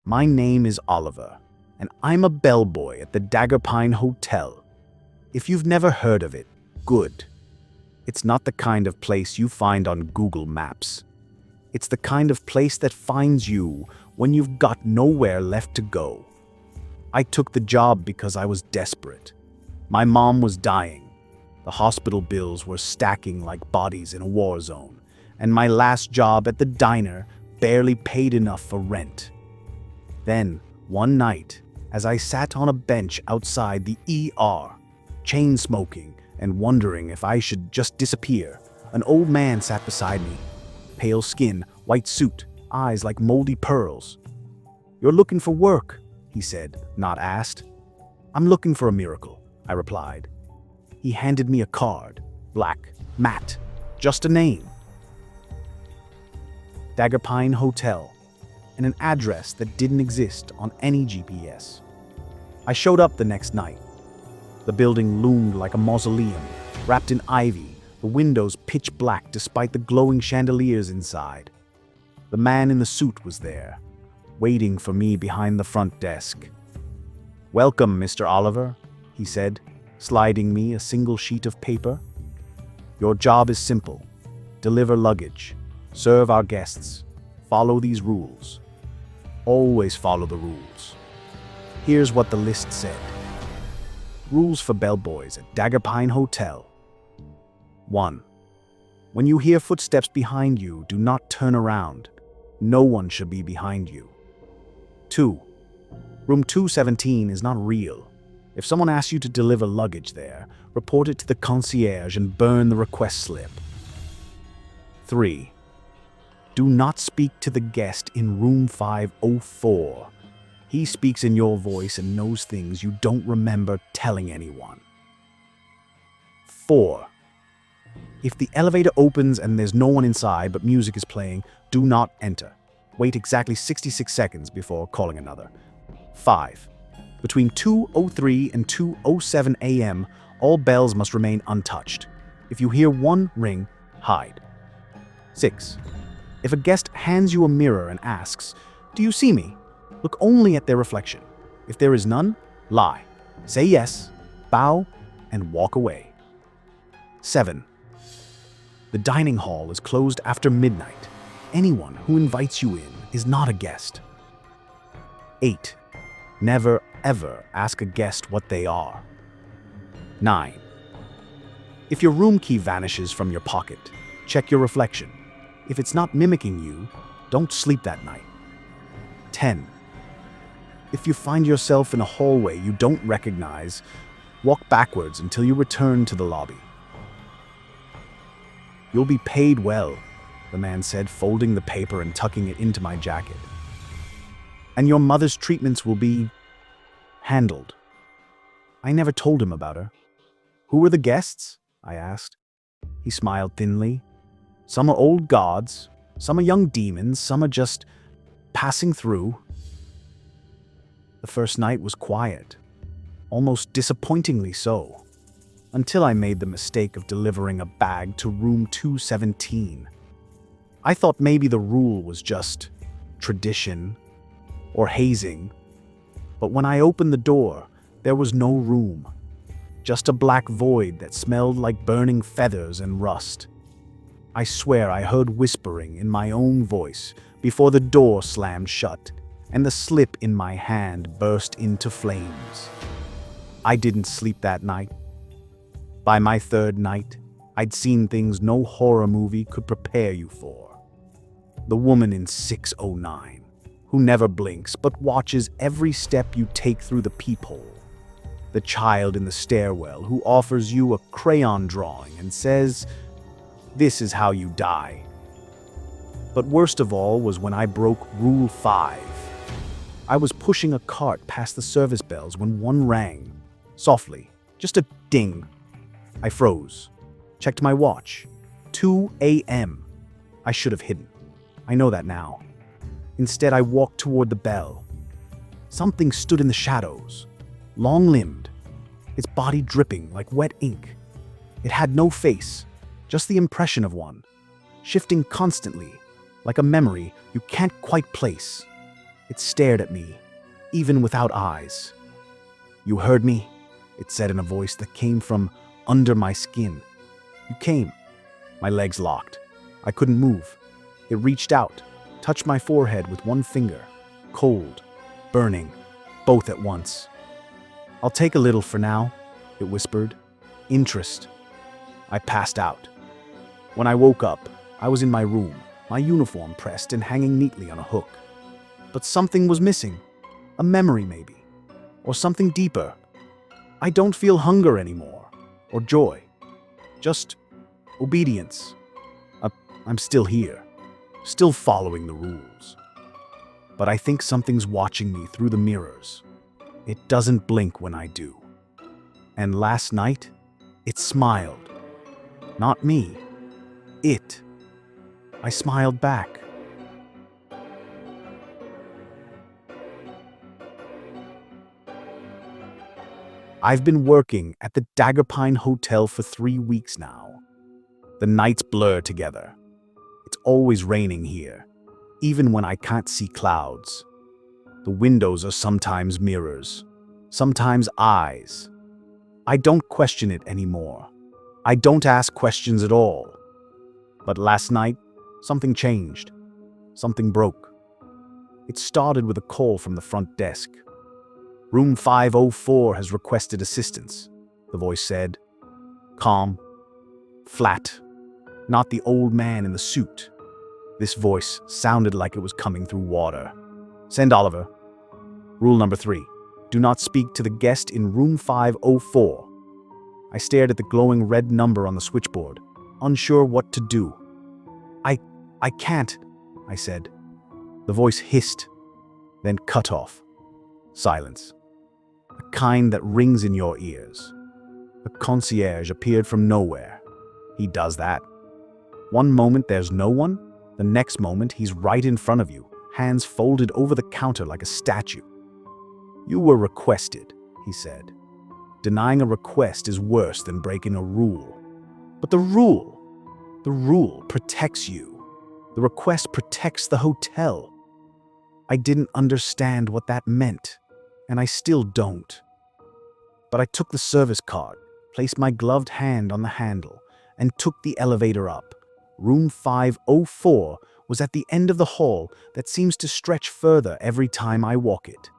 My name is Oliver, and I'm a bellboy at the Daggerpine Hotel. If you've never heard of it, good. It's not the kind of place you find on Google Maps. It's the kind of place that finds you when you've got nowhere left to go. I took the job because I was desperate. My mom was dying. The hospital bills were stacking like bodies in a war zone, and my last job at the diner barely paid enough for rent. Then, one night, as I sat on a bench outside the ER, chain smoking and wondering if I should just disappear, an old man sat beside me. Pale skin, white suit, eyes like moldy pearls. "You're looking for work," he said, not asked. "I'm looking for a miracle," I replied. He handed me a card, black, matte, just a name. Daggerpine Hotel, and an address that didn't exist on any GPS. I showed up the next night. The building loomed like a mausoleum, wrapped in ivy, the windows pitch black despite the glowing chandeliers inside. The man in the suit was there, waiting for me behind the front desk. "Welcome, Mr. Oliver," he said, sliding me a single sheet of paper. "Your job is simple. Deliver luggage, serve our guests, follow these rules. Always follow the rules." Here's what the list said. Rules for bellboys at Daggerpine Hotel. 1. When you hear footsteps behind you, do not turn around. No one should be behind you. 2. Room 217 is not real. If someone asks you to deliver luggage there, report it to the concierge and burn the request slip. 3. Do not speak to the guest in room 504. He speaks in your voice and knows things you don't remember telling anyone. 4. If the elevator opens and there's no one inside but music is playing, do not enter. Wait exactly 66 seconds before calling another. 5. Between 2:03 and 2:07 a.m., all bells must remain untouched. If you hear one ring, hide. 6. If a guest hands you a mirror and asks, "Do you see me?" look only at their reflection. If there is none, lie. Say yes, bow, and walk away. 7. The dining hall is closed after midnight. Anyone who invites you in is not a guest. 8. Never, ever ask a guest what they are. 9. If your room key vanishes from your pocket, check your reflection. If it's not mimicking you, don't sleep that night. 10. If you find yourself in a hallway you don't recognize, walk backwards until you return to the lobby. "You'll be paid well," the man said, folding the paper and tucking it into my jacket. "And your mother's treatments will be handled." I never told him about her. "Who were the guests?" I asked. He smiled thinly. "Some are old gods, some are young demons, some are just passing through." The first night was quiet, almost disappointingly so, until I made the mistake of delivering a bag to room 217. I thought maybe the rule was just tradition or hazing, but when I opened the door, there was no room, just a black void that smelled like burning feathers and rust. I swear I heard whispering in my own voice before the door slammed shut and the slip in my hand burst into flames. I didn't sleep that night. By my third night, I'd seen things no horror movie could prepare you for. The woman in 609, who never blinks but watches every step you take through the peephole. The child in the stairwell who offers you a crayon drawing and says, "This is how you die." But worst of all was when I broke Rule 5. I was pushing a cart past the service bells when one rang. Softly, just a ding. I froze. Checked my watch. 2 a.m. I should have hidden. I know that now. Instead, I walked toward the bell. Something stood in the shadows, long-limbed, its body dripping like wet ink. It had no face, just the impression of one, shifting constantly, like a memory you can't quite place. It stared at me, even without eyes. "You heard me?" it said in a voice that came from under my skin. "You came." My legs locked. I couldn't move. It reached out, touched my forehead with one finger. Cold, burning, both at once. "I'll take a little for now," it whispered. "Interest." I passed out. When I woke up, I was in my room, my uniform pressed and hanging neatly on a hook. But something was missing. A memory, maybe. Or something deeper. I don't feel hunger anymore. Or joy. Just obedience. I'm still here. Still following the rules. But I think something's watching me through the mirrors. It doesn't blink when I do. And last night, it smiled. Not me. It. I smiled back. I've been working at the Daggerpine Hotel for 3 weeks now. The nights blur together. It's always raining here, even when I can't see clouds. The windows are sometimes mirrors, sometimes eyes. I don't question it anymore. I don't ask questions at all. But last night, something changed. Something broke. It started with a call from the front desk. "Room 504 has requested assistance," the voice said. Calm. Flat. Not the old man in the suit. This voice sounded like it was coming through water. "Send Oliver. Rule number 3. Do not speak to the guest in room 504. I stared at the glowing red number on the switchboard, unsure what to do. I can't," I said. The voice hissed, then cut off. Silence. A kind that rings in your ears. A concierge appeared from nowhere. He does that. One moment there's no one, the next moment he's right in front of you, hands folded over the counter like a statue. "You were requested," he said. Denying a request is worse than breaking a rule. But the rule protects you. The request protects the hotel. I didn't understand what that meant, and I still don't. But I took the service card, placed my gloved hand on the handle, and took the elevator up. Room 504 was at the end of the hall that seems to stretch further every time I walk it.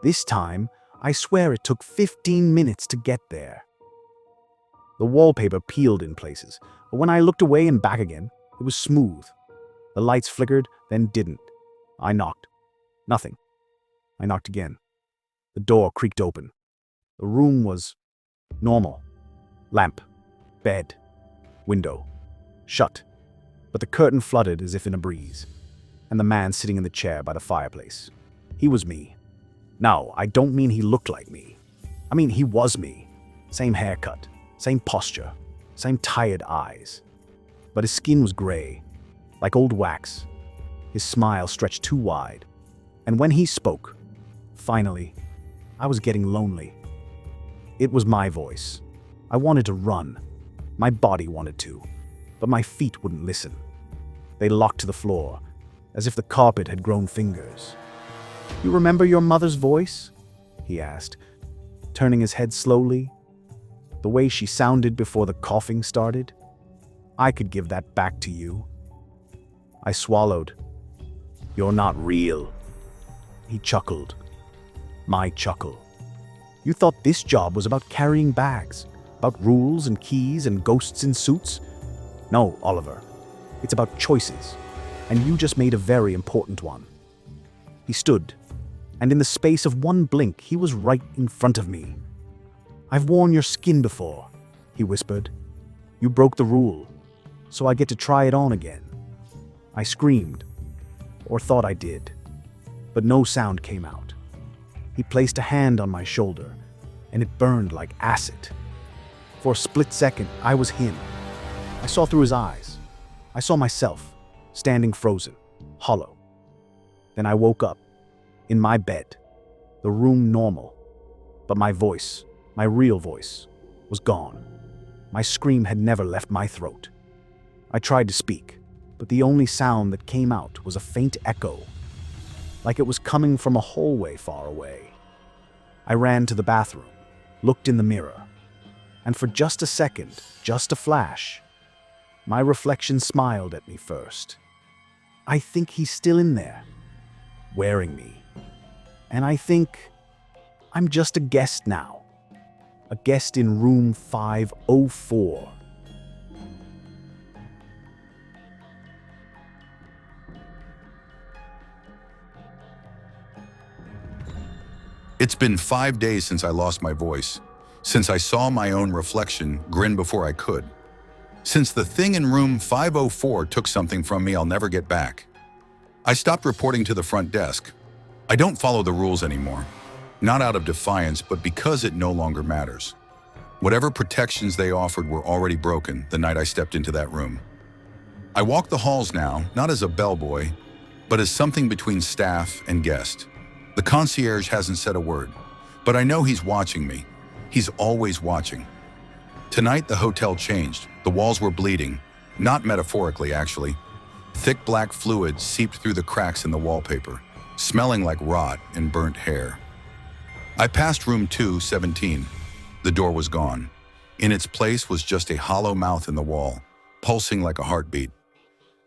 This time, I swear it took 15 minutes to get there. The wallpaper peeled in places, but when I looked away and back again, it was smooth. The lights flickered, then didn't. I knocked. Nothing. I knocked again. The door creaked open. The room was normal. Lamp, bed, window, shut. But the curtain fluttered as if in a breeze. And the man sitting in the chair by the fireplace. He was me. No, I don't mean he looked like me. I mean he was me. Same haircut, same posture, same tired eyes. But his skin was gray, like old wax. His smile stretched too wide. And when he spoke, finally, I was getting lonely. It was my voice. I wanted to run. My body wanted to, but my feet wouldn't listen. They locked to the floor, as if the carpet had grown fingers. "You remember your mother's voice?" he asked, turning his head slowly. The way she sounded before the coughing started. "I could give that back to you." I swallowed. "You're not real." He chuckled. My chuckle. "You thought this job was about carrying bags, about rules and keys and ghosts in suits? No, Oliver. It's about choices, and you just made a very important one." He stood, and in the space of one blink, he was right in front of me. "I've worn your skin before," he whispered. "You broke the rule, so I get to try it on again." I screamed, or thought I did, but no sound came out. He placed a hand on my shoulder, and it burned like acid. For a split second, I was him. I saw through his eyes. I saw myself, standing frozen, hollow. Then I woke up, in my bed, the room normal. But my voice, my real voice, was gone. My scream had never left my throat. I tried to speak, but the only sound that came out was a faint echo. like it was coming from a hallway far away. I ran to the bathroom, looked in the mirror, and for just a second, just a flash, my reflection smiled at me first. I think he's still in there, wearing me. And I think I'm just a guest now. A guest in room 504. It's been 5 days since I lost my voice, since I saw my own reflection grin before I could, since the thing in room 504 took something from me I'll never get back. I stopped reporting to the front desk. I don't follow the rules anymore, not out of defiance, but because it no longer matters. Whatever protections they offered were already broken the night I stepped into that room. I walk the halls now, not as a bellboy, but as something between staff and guest. The concierge hasn't said a word, but I know he's watching me. He's always watching. Tonight, the hotel changed. The walls were bleeding, not metaphorically, actually. Thick black fluid seeped through the cracks in the wallpaper, smelling like rot and burnt hair. I passed room 217. The door was gone. In its place was just a hollow mouth in the wall, pulsing like a heartbeat.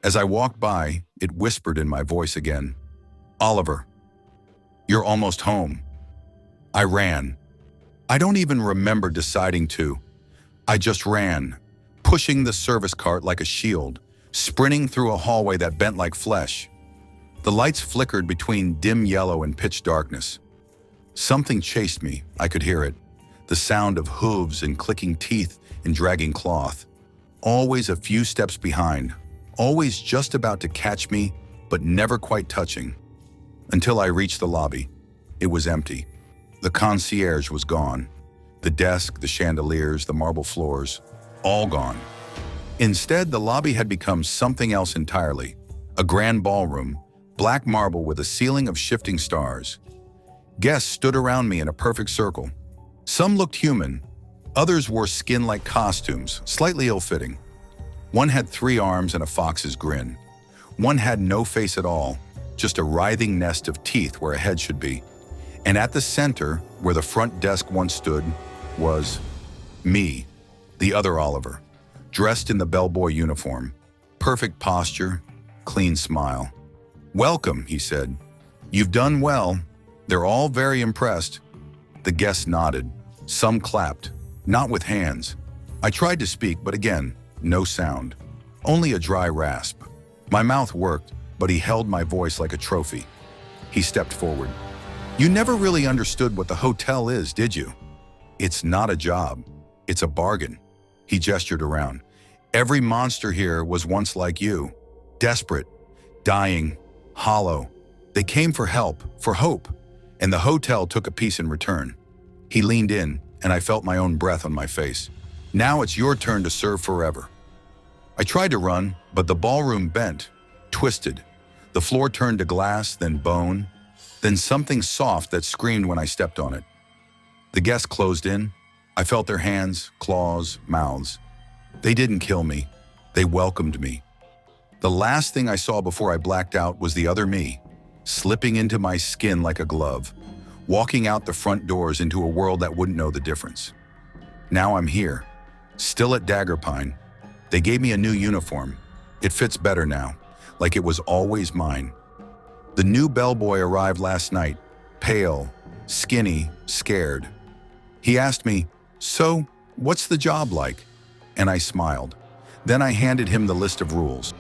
As I walked by, it whispered in my voice again, "Oliver, you're almost home." I ran. I don't even remember deciding to. I just ran, pushing the service cart like a shield, sprinting through a hallway that bent like flesh. The lights flickered between dim yellow and pitch darkness. Something chased me, I could hear it. The sound of hooves and clicking teeth and dragging cloth. Always a few steps behind, always just about to catch me, but never quite touching. Until I reached the lobby. It was empty. The concierge was gone. The desk, the chandeliers, the marble floors, all gone. Instead, the lobby had become something else entirely. A grand ballroom, black marble with a ceiling of shifting stars. Guests stood around me in a perfect circle. Some looked human. Others wore skin-like costumes, slightly ill-fitting. One had 3 arms and a fox's grin. One had no face at all, just a writhing nest of teeth where a head should be. And at the center, where the front desk once stood, was me, the other Oliver, dressed in the bellboy uniform. Perfect posture, clean smile. "Welcome," he said. "You've done well." They're all very impressed. The guests nodded. Some clapped, not with hands. I tried to speak, but again, no sound. Only a dry rasp. My mouth worked, but he held my voice like a trophy. He stepped forward. "You never really understood what the hotel is, did you? It's not a job. It's a bargain." He gestured around. "Every monster here was once like you. Desperate, dying, hollow. They came for help, for hope, and the hotel took a piece in return." He leaned in, and I felt my own breath on my face. "Now it's your turn to serve forever." I tried to run, but the ballroom bent, twisted. The floor turned to glass, then bone, then something soft that screamed when I stepped on it. The guests closed in. I felt their hands, claws, mouths. They didn't kill me. They welcomed me. The last thing I saw before I blacked out was the other me, slipping into my skin like a glove, walking out the front doors into a world that wouldn't know the difference. Now I'm here, still at Daggerpine. They gave me a new uniform. It fits better now, like it was always mine. The new bellboy arrived last night, pale, skinny, scared. He asked me, "So, what's the job like?" And I smiled. Then I handed him the list of rules.